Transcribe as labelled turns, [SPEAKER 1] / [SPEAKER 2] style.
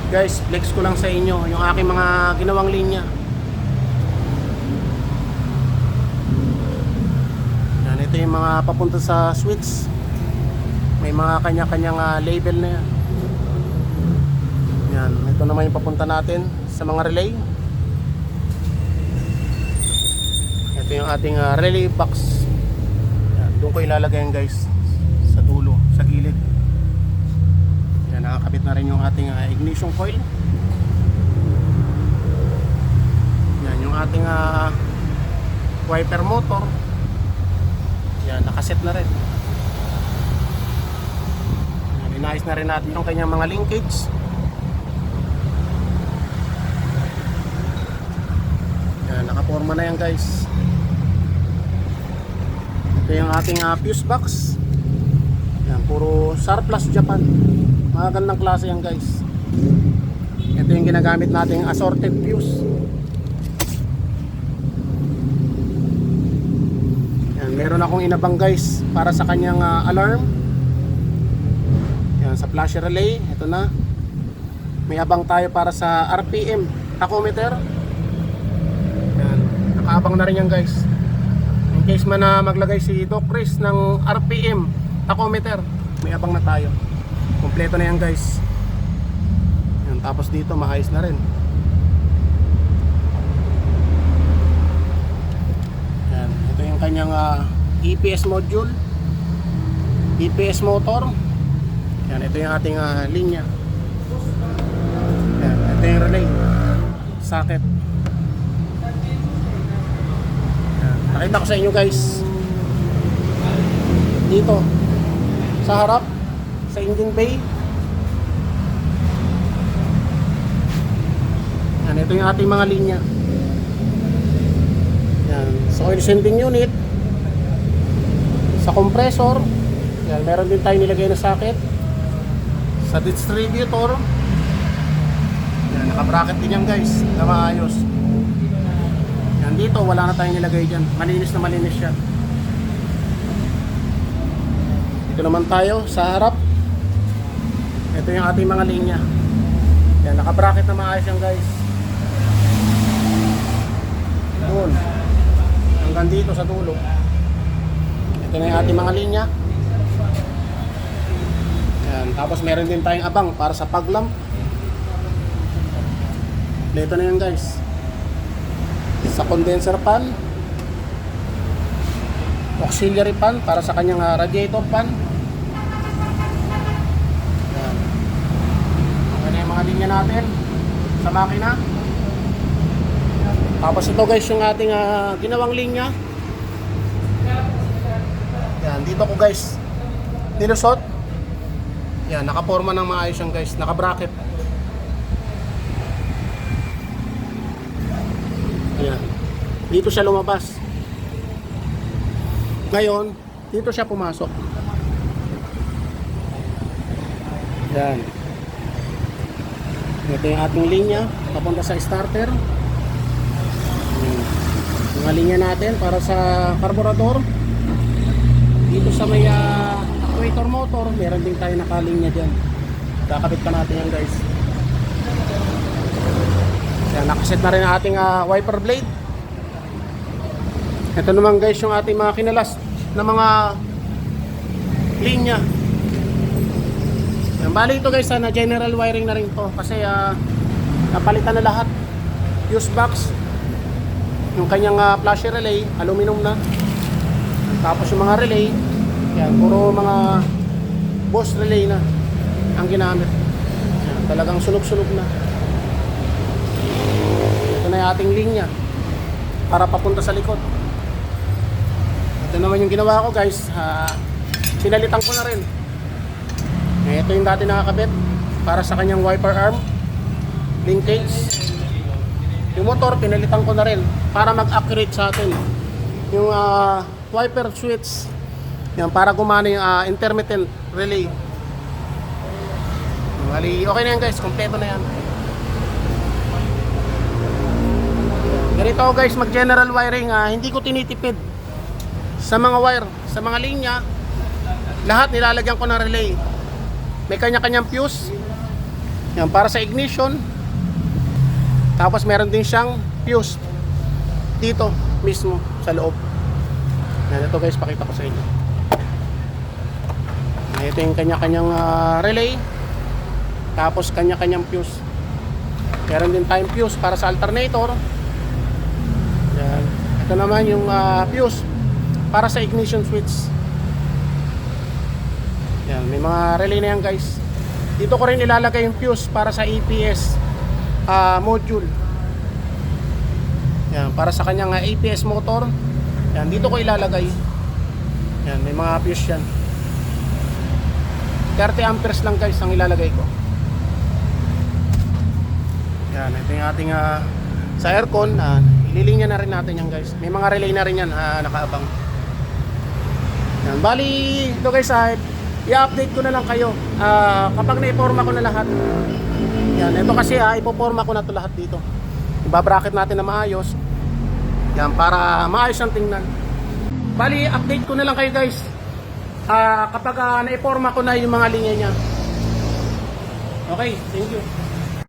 [SPEAKER 1] Guys, flex ko lang sa inyo yung aking mga ginawang linya. Yan, ito yung mga papunta sa switch. May mga kanya-kanyang label na yan. Yan, ito naman yung papunta natin sa mga relay. Ito yung ating relay box. Yan, doon ko ilalagay yan guys, sa dulo, sa gilid. Yan, nakakabit na rin yung ating ignition coil. Yan, yung ating wiper motor. Yan, nakaset na rin. Yan, inayos na rin natin yung kanyang mga linkage. Yan, nakaporma na yan guys. Ito yung ating fuse box. Yan, puro surplus Japan. Mga gandang klase yan guys. Ito yung ginagamit nating assorted fuse. Yan, meron akong inabang guys para sa kanyang alarm. Yan, sa flash relay. Ito na. May abang tayo para sa RPM tachometer. Yan, nakaabang na rin yan guys. In case man na maglagay si Doc Chris ng RPM tachometer, may abang na tayo. Kompleto na yan guys. Yan, tapos dito maayos na rin. Yan, ito yung kanyang EPS module, EPS motor. Yan, ito yung ating linya. Yan, ito yung relay socket. Yan, nakita ko sa inyo guys dito sa harap, sa engine bay. Yan, ito yung ating mga linya. Yan, sa oil sending unit, sa compressor. Yan, meron din tayo nilagay na socket. Sa distributor. Yan, naka-bracket din yan guys, na maayos. Yan, dito wala na tayong nilagay dyan. Malinis na malinis siya. Dito naman tayo sa harap. Ito yung ating mga linya. Yan, naka-bracket na maayos yan guys. Doon hanggang dito sa dulo. Ito na yung ating mga linya. Yan, tapos meron din tayong abang para sa fog lamp. Ito na yan guys. Sa condenser fan, auxiliary fan para sa kanyang radiator fan. Yan. Yan na yung mga linya natin sa makina. Tapos ito guys yung ating ginawang linya. Yan, dito ko guys nilusot. Yan, nakaporma ng maayos yan guys, naka-bracket. Yan, dito siya lumabas. Ngayon, dito siya pumasok. Yan. Ito yung ating linya papunta sa starter. Yan. Mga linya natin para sa carburetor. Dito sa may actuator motor, meron din tayo nakalinya dyan. Kakabit pa natin yan guys. Yan, nakaset na rin ang ating wiper blade. Ito naman guys yung ating mga kinalas na mga linya. Yan, bali ito guys na general wiring na rin to kasi napalitan na lahat. Fuse box, yung kanyang flash relay, aluminum na. Tapos yung mga relay, yan, puro mga boss relay na ang ginamit. Yan, talagang sunog-sunog na. Ito na yung ating linya para papunta sa likod. Ito naman yung ginawa ko guys, pinalitan ko na rin. Ito yung dati nakakabit para sa kanyang wiper arm linkage. Yung motor pinalitan ko na rin para mag-accurate sa atin yung wiper switch. Yan, para gumana yung intermittent relay. Okay na yan guys, kompleto na yan. Ganito guys mag general wiring, hindi ko tinitipid sa mga wire, sa mga linya. Lahat nilalagyan ko ng relay. May kanya-kanyang fuse. Yan, para sa ignition. Tapos meron din siyang fuse dito mismo sa loob. Yan, ito guys, pakita ko sa inyo. Ito yung kanya-kanyang relay. Tapos kanya-kanyang fuse. Meron din tayong fuse para sa alternator. Yan. Ito naman yung fuse para sa ignition switch. Yan, may mga relay na yan guys. Dito ko rin ilalagay yung fuse para sa APS module. Yan, para sa kanyang APS motor. Yan, dito ko ilalagay. Yan, may mga fuse yan. 30 amperes lang guys ang ilalagay ko. Yan, ito yung ating sa aircon. Ililinya na rin natin yan guys. May mga relay na rin yan nakaabang. Yan, bali ito guys i-update ko na lang kayo kapag na-iporma ko na lahat. Yan, ito kasi ipoporma ko na to lahat dito. Ibabracket natin na maayos. Yan, para maayos ang tingnan. Bali, update ko na lang kayo guys kapag na-iporma ko na yung mga linya niya. Okay, thank you.